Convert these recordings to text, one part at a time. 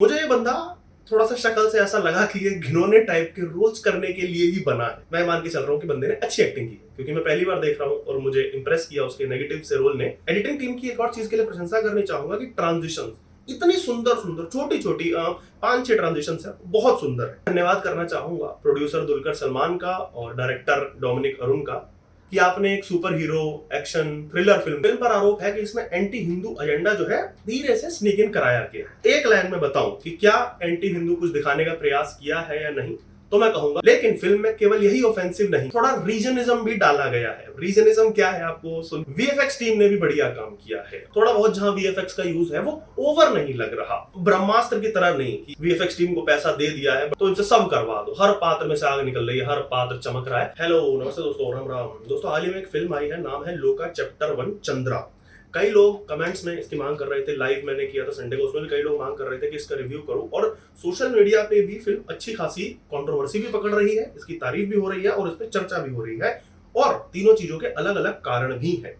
मुझे ये बंदा थोड़ा सा शक्ल से ऐसा लगा कि ये घिनौने टाइप के रोल्स करने के लिए ही बना है। मैं मान के चल रहा हूँ कि बंदे ने अच्छी एक्टिंग की है, क्योंकि मैं पहली बार देख रहा हूँ और मुझे इंप्रेस किया उसके नेगेटिव से रोल ने। एडिटिंग टीम की एक और चीज के लिए प्रशंसा करनी चाहूंगा कि ट्रांजिशन इतनी सुंदर सुंदर छोटी छोटी 5-6 ट्रांजिशन है, बहुत सुंदर है। धन्यवाद करना चाहूंगा प्रोड्यूसर दुलकर सलमान का और डायरेक्टर डोमिनिक अरुण का कि आपने एक super hero action thriller film पर आरोप है कि इसमें एंटी हिंदू एजेंडा जो है धीरे से स्नीक इन कराया गया है। एक लाइन में बताऊं कि क्या एंटी हिंदू कुछ दिखाने का प्रयास किया है या नहीं, तो मैं कहूंगा, लेकिन फिल्म में केवल यही ऑफेंसिव नहीं, थोड़ा रीजनिज्म भी डाला गया है। रीजनिज्म क्या है आपको सुन। वीएफएक्स टीम ने भी बढ़िया काम किया है। थोड़ा बहुत जहां वीएफएक्स का यूज है वो ओवर नहीं लग रहा, ब्रह्मास्त्र की तरह नहीं कि वीएफएक्स टीम को पैसा दे दिया है तो इनसे सब करवा दो, हर पात्र में से आग निकल रही है, हर पात्र चमक रहा है। हेलो नमस्ते दोस्तों, राम राम दोस्तों। हाल ही में एक फिल्म आई है, नाम है लोका चैप्टर 1 चंद्रा। कई लोग कमेंट्स में इसकी मांग कर रहे थे, लाइव मैंने किया था संडे को, उसमें भी कई लोग मांग कर रहे थे कि इसका रिव्यू करूं, और सोशल मीडिया पे भी फिल्म अच्छी खासी कंट्रोवर्सी भी पकड़ रही है, इसकी तारीफ भी हो रही है और इस पर चर्चा भी हो रही है, और तीनों चीजों के अलग अलग कारण भी है।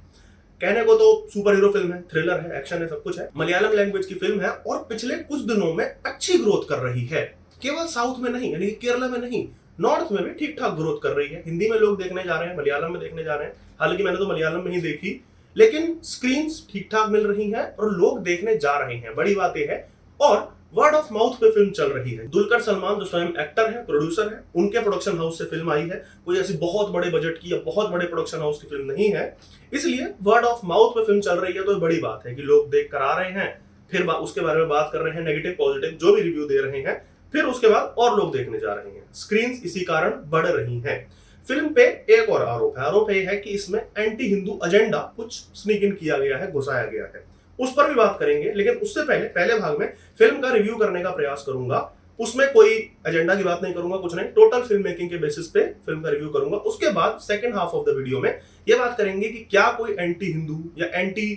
कहने को तो सुपर हीरो फिल्म है, थ्रिलर है, एक्शन है, सब कुछ है, मलयालम लैंग्वेज की फिल्म है और पिछले कुछ दिनों में अच्छी ग्रोथ कर रही है। केवल साउथ में नहीं, यानी केरला में नहीं, नॉर्थ में भी ठीक ठाक ग्रोथ कर रही है। हिंदी में लोग देखने जा रहे हैं, मलयालम में देखने जा रहे हैं। हालांकि मैंने तो मलयालम में ही देखी, लेकिन स्क्रीन्स ठीक ठाक मिल रही हैं और लोग देखने जा रहे हैं, बड़ी बात यह है। और वर्ड ऑफ माउथ पे फिल्म चल रही है। दुलकर सलमान जो स्वयं एक्टर है, प्रोड्यूसर है, उनके प्रोडक्शन हाउस से फिल्म आई है। कोई ऐसी बहुत बड़े बजट की या बहुत बड़े प्रोडक्शन हाउस की फिल्म नहीं है, इसलिए वर्ड ऑफ माउथ पे फिल्म चल रही है, तो बड़ी बात है कि लोग देख कर आ रहे हैं, फिर उसके बारे में बात कर रहे हैं, नेगेटिव पॉजिटिव जो भी रिव्यू दे रहे हैं, फिर उसके बाद और लोग देखने जा रहे हैं, स्क्रीन इसी कारण बढ़ रही हैं। फिल्म पे एक और आरोप है कि इसमें एंटी हिंदू एजेंडा कुछ स्नीक इन किया गया है, घुसाया गया है। उस पर भी बात करेंगे, लेकिन उससे पहले भाग में फिल्म का रिव्यू करने का प्रयास करूंगा। उसमें कोई एजेंडा की बात नहीं करूंगा, कुछ नहीं, टोटल फिल्म मेकिंग के बेसिस पे फिल्म का रिव्यू करूंगा। उसके बाद second half of the video में ये बात करेंगे कि क्या कोई एंटी हिंदू या एंटी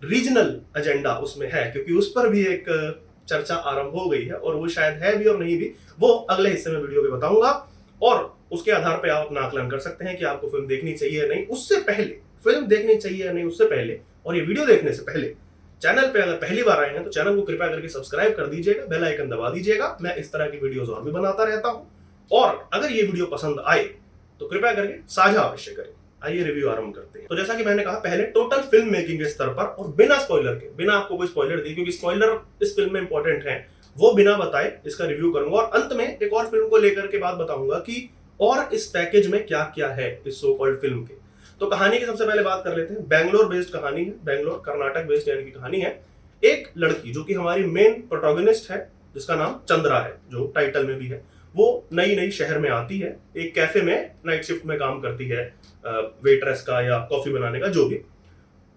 रीजनल एजेंडा उसमें है, क्योंकि उस पर भी एक चर्चा आरंभ हो गई है, और वो शायद है भी और नहीं भी, वो अगले हिस्से में वीडियो के बताऊंगा, और उसके आधार पर आप अपना आकलन कर सकते हैं कि आपको फिल्म देखनी चाहिए या नहीं। उससे पहले फिल्म देखनी चाहिए या नहीं, उससे पहले और ये वीडियो देखने से पहले चैनल पे अगर पहली बार आए हैं तो चैनल को कृपया करके सब्सक्राइब कर दीजिएगा, बेल आइकन दबा दीजिएगा। मैं इस तरह की वीडियोस और भी बनाता रहता हूं, और अगर ये वीडियो पसंद आए तो कृपया करके साझा अवश्य करें। आइए रिव्यू आरंभ करते हैं। तो जैसा कि मैंने कहा, पहले टोटल फिल्म मेकिंग के स्तर पर और बिना स्पॉइलर के, बिना आपको कोई स्पॉइलर दिए, क्योंकि स्पॉइलर इस फिल्म में इंपॉर्टेंट है, वो बिना बताए इसका रिव्यू करूंगा। और अंत में एक और फिल्म को लेकर के बात बताऊंगा कि और इस पैकेज में क्या क्या है इस सो कॉल्ड फिल्म के। तो कहानी की सबसे पहले बात कर लेते हैं। बैंगलोर बेस्ड कहानी है, बैंगलोर कर्नाटक बेस्ड यानी की कहानी है। एक लड़की जो कि हमारी मेन प्रोटोगनिस्ट है, जिसका नाम चंद्रा है, जो टाइटल में भी है, वो नई नई शहर में आती है, एक कैफे में नाइट शिफ्ट में काम करती है, वेट्रेस का या कॉफी बनाने का, जो भी।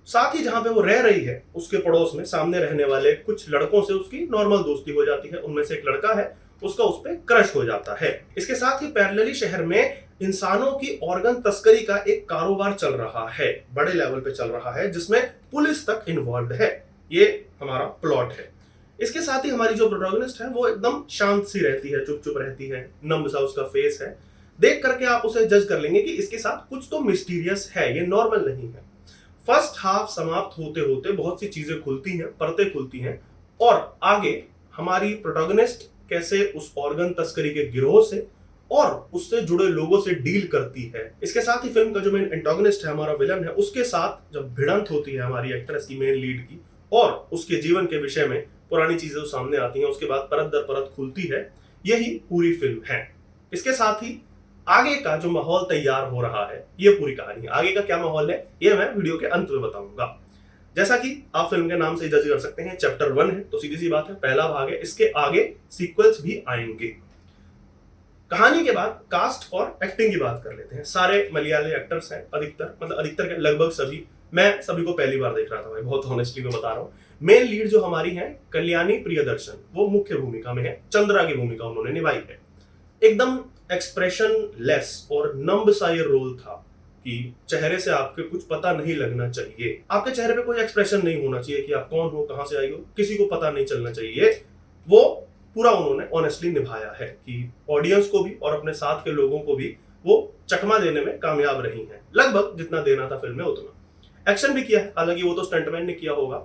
साथ ही जहां पे वो रह रही है, उसके पड़ोस में सामने रहने वाले कुछ लड़कों से उसकी नॉर्मल दोस्ती हो जाती है। उनमें से एक लड़का है, उसका उस पर क्रश हो जाता है। इसके साथ ही पैरेलली शहर में इंसानों की ऑर्गन तस्करी का एक कारोबार चल रहा है, बड़े लेवल पे चल रहा है, जिसमें पुलिस तक इन्वॉल्व है। ये हमारा प्लॉट है। इसके साथ ही हमारी जो प्रोटोगनिस्ट है वो एकदम शांत सी रहती है, चुप चुप रहती है, नम्ब सा उसका फेस है। देख करके आप उसे जज कर लेंगे कि इसके साथ कुछ तो मिस्टीरियस है, ये नॉर्मल नहीं है। फर्स्ट हाफ समाप्त होते होते बहुत सी चीजें खुलती हैं, परतें खुलती हैं, और आगे हमारी प्रोटोगनिस्ट कैसे उस ऑर्गन तस्करी के गिरोह से और उससे जुड़े लोगों से डील करती है। इसके साथ ही फिल्म का जो मेन एंटागनिस्ट है, हमारा विलन है, उसके साथ जब भिड़ंत होती है हमारी एक्ट्रेस की, मेन लीड की, और उसके जीवन के विषय में पुरानी चीजें सामने आती हैं, उसके बाद परत दर परत खुलती है, यही पूरी फिल्म है। इसके साथ ही आगे का जो माहौल तैयार हो रहा है, ये पूरी कहानी है। आगे का क्या माहौल है ये मैं वीडियो के अंत में बताऊंगा। जैसा कि आप फिल्म के नाम से जज कर सकते हैं, चैप्टर 1 है, तो सीधी सी बात है, पहला भाग है, इसके आगे सीक्वल्स भी आएंगे। कहानी के बाद कास्ट और एक्टिंग की बात कर लेते हैं। सारे मलयाली एक्टर्स हैं, अधिकतर के लगभग सभी। मैं सभी को पहली बार देख रहा था भाई, बहुत ऑनेस्टली मैं बता रहा हूँ। मेन लीड जो हमारी है कल्याणी प्रियदर्शन, वो मुख्य भूमिका में है, चंद्रा की भूमिका उन्होंने निभाई है। एकदम एक्सप्रेशन लेस और नम्ब सा ये रोल था कि चेहरे से आपके कुछ पता नहीं लगना चाहिए, आपके चेहरे पे कोई एक्सप्रेशन नहीं होना चाहिए कि आप कौन हो, कहां से आई हो, किसी को पता नहीं चलना चाहिए। वो पूरा उन्होंने ऑनेस्टली निभाया है कि ऑडियंस को भी और अपने साथ के लोगों को भी वो चकमा देने में कामयाब रही हैं, लगभग जितना देना था फिल्म में उतना। एक्शन भी किया है, हालांकि वो तो स्टंटमैन ने किया होगा।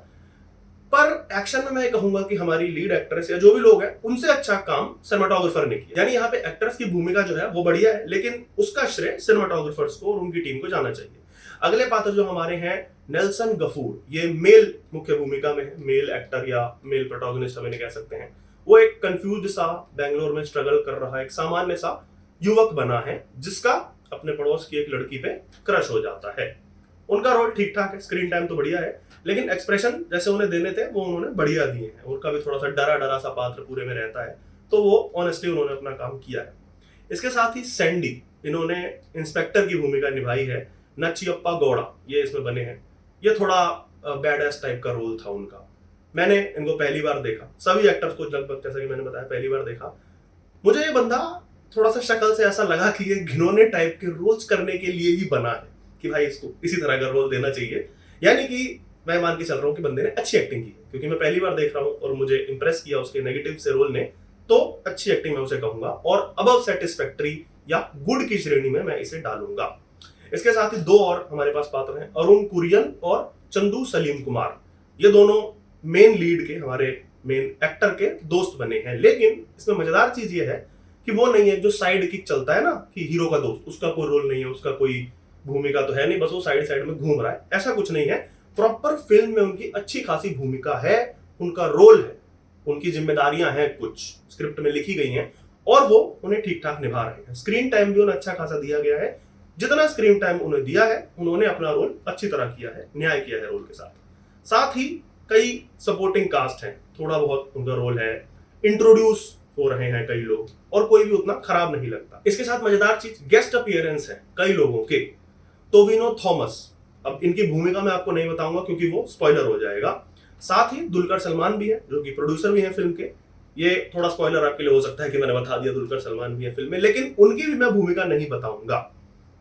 पर एक्शन में मैं कहूंगा कि हमारी लीड एक्ट्रेस या जो भी लोग हैं उनसे अच्छा काम सिनेमाटोग्राफर ने किया। यानी यहाँ पे एक्ट्रेस की भूमिका जो है वो बढ़िया है, लेकिन उसका श्रेय सिनेमाटोग्राफर्स को और उनकी टीम को जाना चाहिए। अगले पात्र जो हमारे हैं नेल्सन गफूर, ये मेल मुख्य भूमिका में है, मेल एक्टर या मेल प्रोटोगनिस्ट हम इन्हें कह सकते हैं। वो एक कंफ्यूज सा बेंगलोर में स्ट्रगल कर रहा एक सामान्य सा युवक बना है जिसका अपने पड़ोस की एक लड़की पे क्रश हो जाता है। उनका रोल ठीक ठाक है, स्क्रीन टाइम तो बढ़िया है, लेकिन एक्सप्रेशन जैसे उन्हें देने थे वो उन्होंने बढ़िया दिए हैं। उनका भी थोड़ा सा डरा डरा सा पात्र पूरे में रहता है, तो वो ऑनेस्टली उन्होंने अपना काम किया है। इसके साथ ही सैंडी, इन्होंने इंस्पेक्टर की भूमिका निभाई है, नचियप्पा गौड़ा ये इसमें बने हैं। ये थोड़ा बैड एस टाइप का रोल था उनका। मैंने इनको पहली बार देखा, सभी एक्टर्स को लगभग जैसा कि मैंने बताया पहली बार देखा। मुझे ये बंदा थोड़ा सा शक्ल से ऐसा लगा कि ये घिनौने टाइप के रोल्स करने के लिए ही बना है, कि भाई इसको इसी तरह का रोल देना चाहिए। यानी कि मैं मान के चल रहा हूँ कि बंदे ने अच्छी एक्टिंग की है, क्योंकि मैं पहली बार देख रहा हूँ और मुझे इंप्रेस किया उसके नेगेटिव से रोल ने, तो अच्छी एक्टिंग मैं उसे कहूंगा और अबव सेटिस्फैक्टरी या गुड की श्रेणी में मैं इसे डालूंगा। इसके साथ ही दो और हमारे पास पात्र हैं, अरुण कुरियन और चंदू सलीम कुमार। ये दोनों मेन लीड के, हमारे मेन एक्टर के दोस्त बने हैं। लेकिन इसमें मजेदार चीज ये है कि वो नहीं है जो साइड किक चलता है ना, कि हीरो का दोस्त, उसका कोई रोल नहीं है, उसका कोई भूमिका तो है नहीं, बस वो साइड साइड में घूम रहा है, ऐसा कुछ नहीं है। प्रॉपर फिल्म में उनकी अच्छी खासी भूमिका है, उनका रोल है, उनकी जिम्मेदारियां हैं, कुछ स्क्रिप्ट में लिखी गई हैं और वो उन्हें ठीक ठाक निभा रहे हैं। स्क्रीन टाइम भी उन्हें अच्छा खासा दिया गया है। जितना स्क्रीन टाइम उन्हें दिया है उन्होंने अपना रोल अच्छी तरह किया है, न्याय किया है रोल के साथ। साथ ही कई सपोर्टिंग कास्ट हैं, थोड़ा बहुत उनका रोल है, इंट्रोड्यूस हो रहे हैं कई लोग, और कोई भी उतना खराब नहीं लगता। इसके साथ मजेदार चीज गेस्ट अपीयरेंस है कई लोगों के। टोविनो थॉमस, अब इनकी भूमिका मैं आपको नहीं बताऊंगा क्योंकि वो स्पॉइलर हो जाएगा। साथ ही दुलकर सलमान भी है जो कि प्रोड्यूसर भी है फिल्म के। ये थोड़ा स्पॉइलर आपके लिए हो सकता है कि मैंने बता दिया दुलकर सलमान भी है फिल्म में, लेकिन उनकी भी मैं भूमिका नहीं बताऊंगा।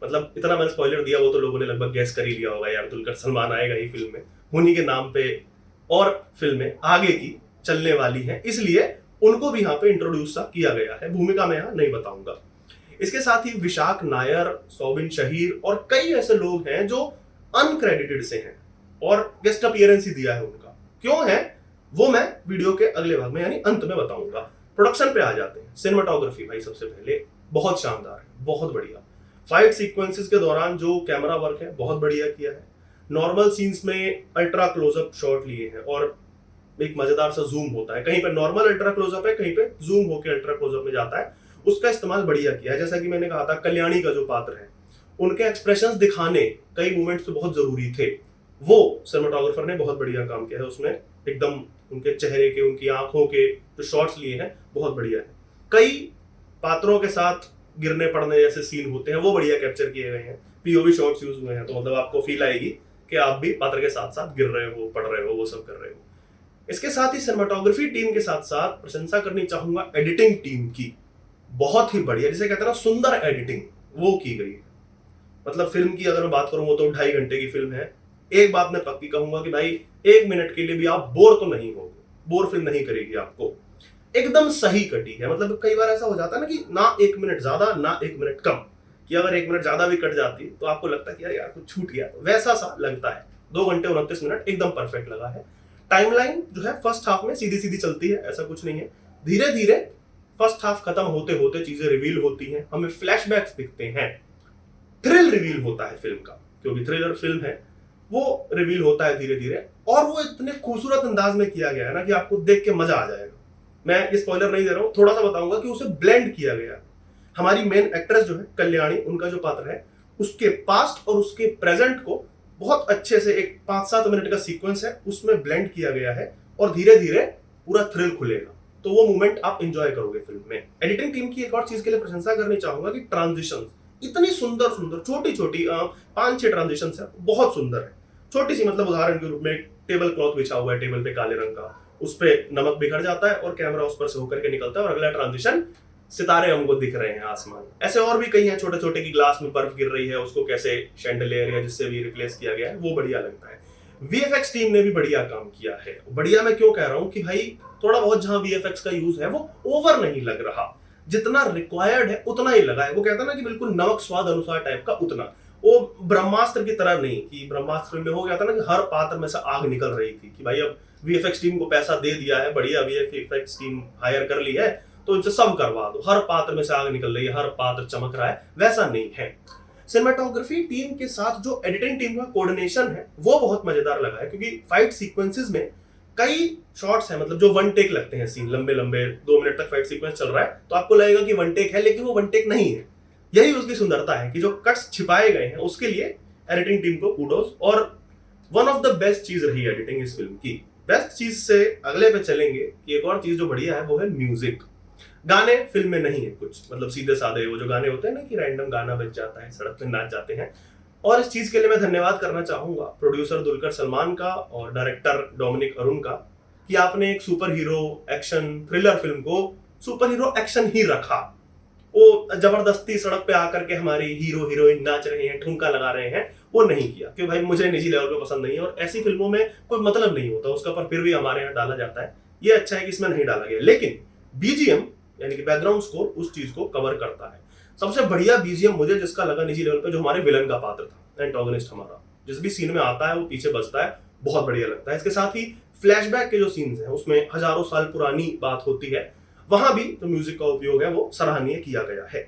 मतलब इतना मैंने स्पॉइलर दिया, वो तो लोगों ने लगभग गैस कर ही लिया होगा, यार दुलकर सलमान आएगा ही फिल्म में, उन्हीं के नाम पे और फिल्में आगे की चलने वाली हैं, इसलिए उनको भी यहाँ पे इंट्रोड्यूस किया गया है। भूमिका मैं यहाँ नहीं बताऊंगा। इसके साथ ही विशाख नायर, सौबिन शहीर और कई ऐसे लोग हैं जो अनक्रेडिटेड से हैं और गेस्ट अपीयरेंस ही दिया है उनका। क्यों है वो मैं वीडियो के अगले भाग में यानी अंत में बताऊंगा। प्रोडक्शन पे आ जाते हैं। सिनेमाटोग्राफी भाई सबसे पहले बहुत शानदार है, बहुत बढ़िया। फाइट सीक्वेंसेस के दौरान जो कैमरा वर्क है बहुत बढ़िया किया है। नॉर्मल सीन्स में अल्ट्रा क्लोजअप शॉट लिए हैं और एक मजेदार सा जूम होता है, कहीं पे नॉर्मल अल्ट्रा क्लोजअप है, कहीं पे जूम होकर अल्ट्रा क्लोजअप में जाता है, उसका इस्तेमाल बढ़िया किया है। जैसा कि मैंने कहा था, कल्याणी का जो पात्र है उनके एक्सप्रेशंस दिखाने कई मोमेंट्स पे बहुत जरूरी थे, वो सिनेमाटोग्राफर ने बहुत बढ़िया काम किया है उसमें। एकदम उनके चेहरे के, उनकी आंखों के जो शॉट्स लिए हैं बहुत बढ़िया है। कई पात्रों के साथ गिरने पड़ने जैसे सीन होते हैं वो बढ़िया कैप्चर किए गए हैं। पीओवी शॉट्स यूज हुए हैं, तो मतलब आपको फील आएगी कि आप भी पात्र के साथ साथ गिर रहे हो, पढ़ रहे हो, वो सब कर रहे हो। इसके साथ ही सिनेमाटोग्राफी टीम के साथ साथ प्रशंसा करनी चाहूंगा एडिटिंग टीम की। बहुत ही बढ़िया, जिसे कहते हैं ना सुंदर एडिटिंग, वो की गई है। मतलब फिल्म की अगर मैं बात करूं वो तो 2.5 घंटे की फिल्म है। एक बात मैं पक्की कहूंगा कि भाई 1 मिनट के लिए भी आप बोर तो नहीं होगे, बोर फिल्म नहीं करेगी आपको। एकदम सही कटी है। मतलब कई बार ऐसा हो जाता है ना कि ना 1 मिनट ज्यादा ना 1 मिनट कम, कि अगर 1 मिनट ज्यादा भी कट जाती तो आपको लगता है कि यार कुछ छूट गया, तो वैसा सा लगता है। 2 घंटे 29 मिनट एकदम परफेक्ट लगा है। टाइमलाइन जो है फर्स्ट हाफ में सीधी सीधी चलती है, ऐसा कुछ नहीं है। धीरे धीरे फर्स्ट हाफ खत्म होते होते चीजें रिवील होती हैं, हमें फ्लैशबैक्स दिखते हैं, थ्रिल रिवील होता है फिल्म का, क्योंकि थ्रिलर फिल्म है, वो रिवील होता है धीरे धीरे। और वो इतने खूबसूरत अंदाज में किया गया है ना कि आपको देख के मजा आ जाएगा। मैं ये स्पॉइलर नहीं दे रहा हूँ, थोड़ा सा बताऊंगा कि उसे ब्लेंड किया गया। हमारी मेन एक्ट्रेस जो है कल्याणी, उनका जो पात्र है उसके पास्ट और उसके प्रेजेंट को बहुत अच्छे से एक 5-7 मिनट का सीक्वेंस है उसमें ब्लेंड किया गया है और धीरे धीरे पूरा थ्रिल खुलेगा, तो वो मोमेंट आप एंजॉय करोगे फिल्म में। एडिटिंग टीम की एक और चीज के लिए प्रशंसा करनी चाहूंगा कि ट्रांजिशन इतनी सुंदर सुंदर छोटी छोटी 5-6 ट्रांजिशन है, बहुत सुंदर है। छोटी सी, मतलब उदाहरण के रूप में टेबल क्लॉथ बिछा हुआ है टेबल पे काले रंग का, उस पे नमक बिखर जाता है और कैमरा उस पर से होकर के निकलता है और अगला ट्रांजिशन सितारे हमको दिख रहे हैं आसमान। ऐसे और भी कई हैं, छोटे छोटे की ग्लास में बर्फ गिर रही है, उसको कैसे शैंडलियर या जिससे भी रिप्लेस किया गया है, वो बढ़िया लगता है। वीएफएक्स टीम ने भी बढ़िया काम किया है। बढ़िया मैं क्यों कह रहा हूं कि भाई थोड़ा बहुत जहां वीएफएक्स का यूज है वो ओवर नहीं लग रहा, जितना रिक्वायर्ड है उतना ही लगा है। वो कहता है ना कि बिल्कुल नमक स्वाद अनुसार टाइप का, उतना। वो ब्रह्मास्त्र की तरह नहीं कि ब्रह्मास्त्र में हो गया था ना कि हर पात्र में से आग निकल रही थी कि भाई अब वीएफएक्स टीम को पैसा दे दिया है, बढ़िया वीएफएक्स टीम हायर कर ली है, तो इनसे सब करवा दो, हर पात्र में से आग निकल रही है, हर पात्र चमक रहा है, वैसा नहीं है। सिनेमाटोग्राफी टीम के साथ जो एडिटिंग टीम का कोऑर्डिनेशन है वो बहुत मजेदार लगा है, क्योंकि फाइट सीक्वेंसेस में कई शॉट्स हैं, मतलब जो वन टेक लगते हैं सीन, लंबे लंबे 2 मिनट तक फाइट सीक्वेंस चल रहा है तो आपको लगेगा कि वन टेक है, लेकिन वो वन टेक नहीं है। यही उसकी सुंदरता है कि जो कट्स छिपाए गए हैं उसके लिए एडिटिंग टीम को कूडोस। और वन ऑफ द बेस्ट चीज रही एडिटिंग इस फिल्म की। बेस्ट चीज से अगले पे चलेंगे कि एक और चीज जो बढ़िया है वो है म्यूजिक। गाने फिल्म में नहीं है कुछ, मतलब सीधे साधे वो जो गाने होते हैं ना कि रैंडम गाना बज जाता है, सड़क पे नाच जाते हैं। और इस चीज के लिए मैं धन्यवाद करना चाहूंगा प्रोड्यूसर दुलकर सलमान का और डायरेक्टर डोमिनिक अरुण का, कि आपने एक super hero action thriller film को सुपर हीरो एक्शन ही रखा। वो जबरदस्ती सड़क पे आकर के हमारी हीरो हीरोइन नाच रहे हैं, ठुमका लगा रहे हैं, वो नहीं किया कि भाई मुझे निजी लेवल पे पसंद नहीं है और ऐसी फिल्मों में कोई मतलब नहीं होता उसका, पर फिर भी हमारे यहाँ डाला जाता है। ये अच्छा है कि इसमें नहीं डाला गया, लेकिन बीजीएम यानी कि बैकग्राउंड स्कोर उस चीज को कवर करता है। सबसे बढ़िया बीजीएम मुझे जिसका लगा निजी लेवल पे, जो हमारे विलन का पात्र था, एंटागोनिस्ट हमारा, जिस भी सीन में आता है वो पीछे बजता है, बहुत बढ़िया लगता है। इसके साथ ही फ्लैशबैक के जो सीन्स हैं उसमें हजारों साल पुरानी बात होती है, वहां भी जो म्यूजिक का उपयोग है वो सराहनीय किया गया है।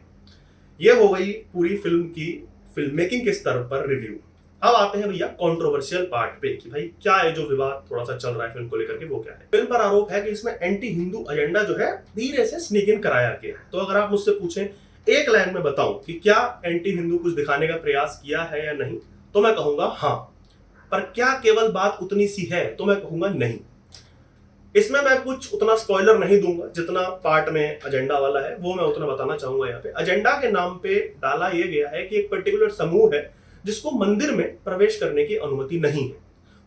ये हो गई पूरी फिल्म की फिल्म मेकिंग के स्तर पर रिव्यू। अब आते हैं भैया कंट्रोवर्शियल पार्ट पे कि भाई क्या है जो विवाद थोड़ा सा चल रहा है फिल्म को लेकर के, वो क्या है। फिल्म पर आरोप है कि इसमें एंटी हिंदू एजेंडा जो है धीरे से स्नीक इन कराया गया है। तो अगर आप मुझसे पूछें एक लाइन में बताऊं कि क्या एंटी हिंदू कुछ दिखाने का प्रयास किया है या नहीं, तो मैं कहूंगा हाँ। पर क्या केवल बात उतनी सी है, तो मैं कहूंगा नहीं। इसमें मैं कुछ उतना स्पॉइलर नहीं दूंगा जितना पार्ट में एजेंडा वाला है, वो मैं उतना बताना चाहूंगा। यहाँ पे एजेंडा के नाम पे डाला ये गया है कि एक पर्टिकुलर समूह है जिसको मंदिर में प्रवेश करने की अनुमति नहीं है।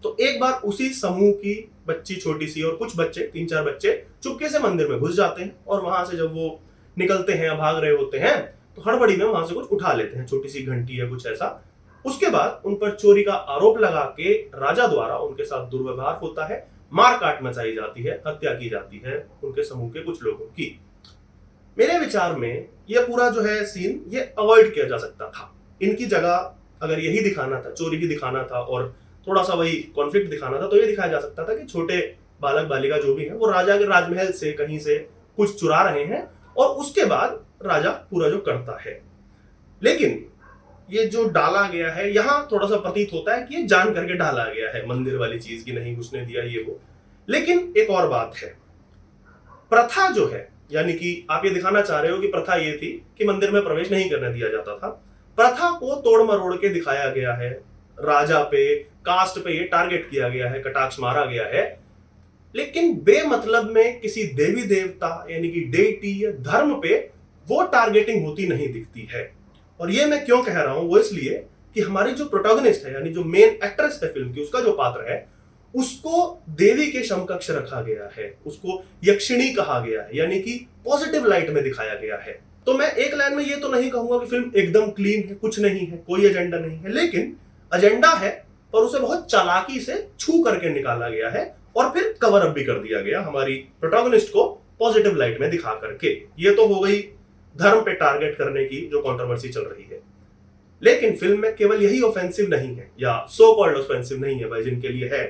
तो एक बार उसी समूह की बच्ची छोटी सी और कुछ बच्चे 3-4 बच्चे चुपके से मंदिर में घुस जाते हैं, और वहां से जब वो निकलते हैं, भाग रहे होते हैं, तो हड़बड़ी में वहां से कुछ उठा लेते हैं, छोटी सी घंटी या कुछ ऐसा। उसके बाद उन पर चोरी का आरोप लगा के राजा द्वारा उनके साथ दुर्व्यवहार होता है, मारकाट मचाई जाती है, हत्या की जाती है उनके समूह के कुछ लोगों की। मेरे विचार में यह पूरा जो है सीन ये अवॉइड किया जा सकता था। इनकी जगह अगर यही दिखाना था, चोरी भी दिखाना था और थोड़ा सा वही कॉन्फ्लिक्ट दिखाना था, तो ये दिखाया जा सकता था कि छोटे बालक बालिका जो भी है वो राजा के राजमहल से कहीं से कुछ चुरा रहे हैं और उसके बाद राजा पूरा जो करता है। लेकिन ये जो डाला गया है यहाँ थोड़ा सा प्रतीत होता है कि ये जान करके डाला गया है, मंदिर वाली चीज की नहीं घुसने दिया ये वो। लेकिन एक और बात है, प्रथा जो है, यानी कि आप ये दिखाना चाह रहे हो कि प्रथा ये थी कि मंदिर में प्रवेश नहीं करने दिया जाता था, प्रथा को तोड़ मरोड़ के दिखाया गया है, राजा पे, कास्ट पे ये टारगेट किया गया है, कटाक्ष मारा गया है। लेकिन बेमतलब में किसी देवी देवता यानी कि डेटी या धर्म पे वो टारगेटिंग होती नहीं दिखती है। और ये मैं क्यों कह रहा हूं, वो इसलिए कि हमारी जो प्रोटोगनिस्ट है यानी जो मेन एक्ट्रेस है फिल्म की, उसका जो पात्र है उसको देवी के समकक्ष रखा गया है, उसको यक्षिणी कहा गया है, यानी कि पॉजिटिव लाइट में दिखाया गया है। तो मैं एक लाइन में ये तो नहीं कहूंगा कि फिल्म एकदम क्लीन है, कुछ नहीं है, कोई एजेंडा नहीं है, लेकिन एजेंडा है पर उसे बहुत चालाकी से छू करके निकाला गया है और फिर कवर अप भी कर दिया गया हमारी प्रोटोगनिस्ट को पॉजिटिव लाइट में दिखा करके। ये तो हो गई धर्म पे टारगेट करने की जो कंट्रोवर्सी चल रही है। लेकिन फिल्म में केवल यही ऑफेंसिव नहीं है या सो कॉल्ड ऑफेंसिव नहीं है भाई जिनके लिए है,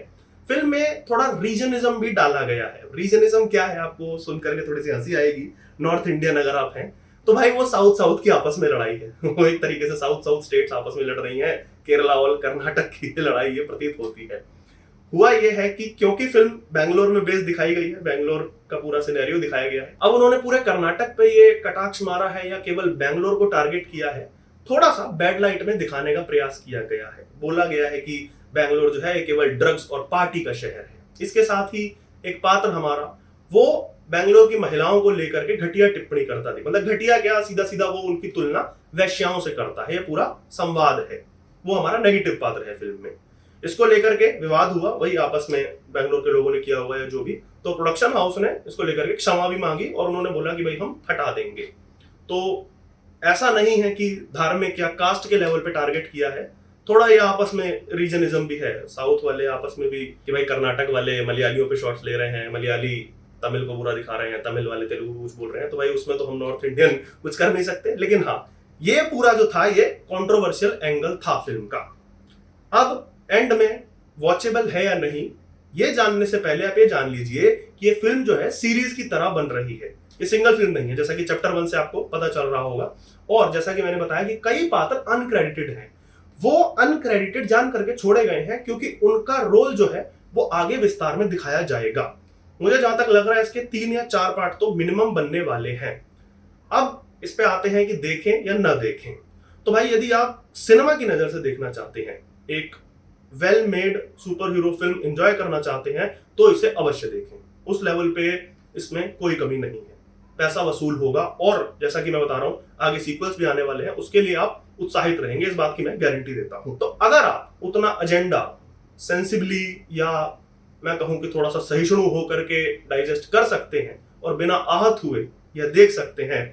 फिल्म में थोड़ा रीजनिज्म भी डाला गया है। रीजनिज्म क्या है आपको सुनकर के थोड़ी सी हंसी आएगी। नॉर्थ इंडियन अगर आप हैं तो भाई वो साउथ की आपस में लड़ाई है वो एक तरीके से साउथ स्टेट्स आपस में लड़ रही हैं, केरला और कर्नाटक की लड़ाई ये प्रतीत होती है। हुआ ये है कि क्योंकि फिल्म बैंगलोर में बेस दिखाई गई है, बैंगलोर का पूरा सिनेरियो दिखाया गया है, अब उन्होंने पूरे कर्नाटक पे ये कटाक्ष मारा है या केवल बैंगलोर को टारगेट किया है, थोड़ा सा बैड लाइट में दिखाने का प्रयास किया गया है। बोला गया है कि बैंगलोर जो है केवल ड्रग्स और पार्टी का शहर है। इसके साथ ही एक पात्र हमारा वो बैंगलोर की महिलाओं को लेकर के घटिया टिप्पणी करता थी, मतलब घटिया क्या, सीधा सीधा वो उनकी तुलना वैश्याओं से करता है। ये पूरा संवाद है, वो हमारा नेगेटिव पात्र है फिल्म में। इसको लेकर के विवाद हुआ, वही आपस में बैंगलोर के लोगों ने किया हुआ है जो भी, तो प्रोडक्शन हाउस ने इसको लेकर के क्षमा भी मांगी और उन्होंने बोला कि भाई हम हटा देंगे। तो ऐसा नहीं है कि धार्मिक या कास्ट के लेवल पे टारगेट किया है, थोड़ा ये आपस में रीजनिज्म भी है, साउथ वाले आपस में भी कि भाई कर्नाटक वाले मलयालियों पे शॉट्स ले रहे हैं, मलयाली तमिल को बुरा दिखा रहे हैं, तमिल वाले तेलुगु कुछ बोल रहे हैं, तो भाई उसमें तो हम नॉर्थ इंडियन कुछ कर नहीं सकते। लेकिन हाँ, ये पूरा जो था ये कंट्रोवर्शियल एंगल था फिल्म का। अब एंड में वॉचेबल है या नहीं ये जानने से पहले आप ये जान लीजिए कि ये फिल्म जो है सीरीज की तरह बन रही है, ये सिंगल फिल्म नहीं है, जैसा कि चैप्टर 1 से आपको पता चल रहा होगा। और जैसा कि मैंने बताया कि कई पात्र अनक्रेडिटेड हैं, वो अनक्रेडिटेड जान करके छोड़े गए हैं क्योंकि उनका रोल जो है वो आगे विस्तार में दिखाया जाएगा। मुझे जहां तक लग रहा है इसके 3 या 4 पार्ट तो मिनिमम बनने वाले हैं। अब इस पे आते हैं कि देखें या ना देखें। तो भाई यदि आप सिनेमा की नजर से देखना चाहते हैं, एक well made super hero film enjoy करना चाहते हैं, तो इसे अवश्य देखें। उस लेवल पे इसमें कोई कमी नहीं है, पैसा वसूल होगा और जैसा कि मैं बता रहा हूं आगे सीक्वल्स भी आने वाले हैं, उसके लिए आप उत्साहित रहेंगे, इस बात की मैं गारंटी देता हूं। तो अगर आप उतना एजेंडा सेंसिबली या मैं कहूं कि थोड़ा सा सहिष्णु होकर के डाइजेस्ट कर सकते हैं और बिना आहत हुए यह देख सकते हैं,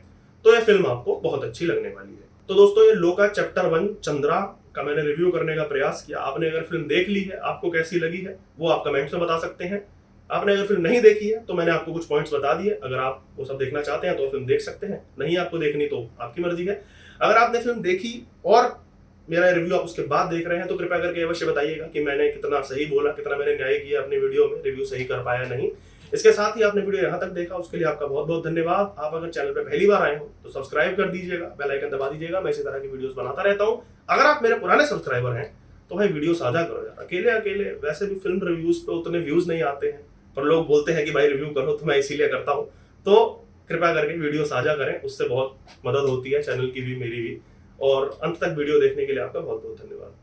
तो यह फिल्म आपको बहुत अच्छी लगने वाली है। तो दोस्तों, ये लोका चैप्टर 1 चंद्रा का मैंने रिव्यू करने का प्रयास किया। आपने अगर फिल्म देख ली है, आपको कैसी लगी है वो आप कमेंट्स में बता सकते हैं। आपने अगर फिल्म नहीं देखी है तो मैंने आपको कुछ पॉइंट्स बता दिए, अगर आप वो सब देखना चाहते हैं तो फिल्म देख सकते हैं, नहीं आपको देखनी तो आपकी मर्जी है। अगर आपने फिल्म देखी और मेरा रिव्यू आप उसके बाद देख रहे हैं तो कृपया करके अवश्य बताइएगा कि मैंने कितना सही बोला, कितना मैंने न्याय किया अपनी वीडियो में, रिव्यू सही कर पाया नहीं। इसके साथ ही आपने वीडियो यहाँ तक देखा, उसके लिए आपका बहुत बहुत धन्यवाद। आप अगर चैनल पे पहली बार आए हो तो सब्सक्राइब कर दीजिएगा, बेल आइकन दबा दीजिएगा, मैं इसी तरह की वीडियोस बनाता रहता हूँ। अगर आप मेरे पुराने सब्सक्राइबर हैं तो भाई वीडियो साझा करो यार, अकेले अकेले वैसे भी फिल्म रिव्यूज पे उतने व्यूज नहीं आते हैं, पर लोग बोलते हैं कि भाई रिव्यू करो, तो मैं इसीलिए करता हूँ। तो कृपया करके वीडियो साझा करें, उससे बहुत मदद होती है चैनल की भी, मेरी भी। और अंत तक वीडियो देखने के लिए आपका बहुत बहुत धन्यवाद।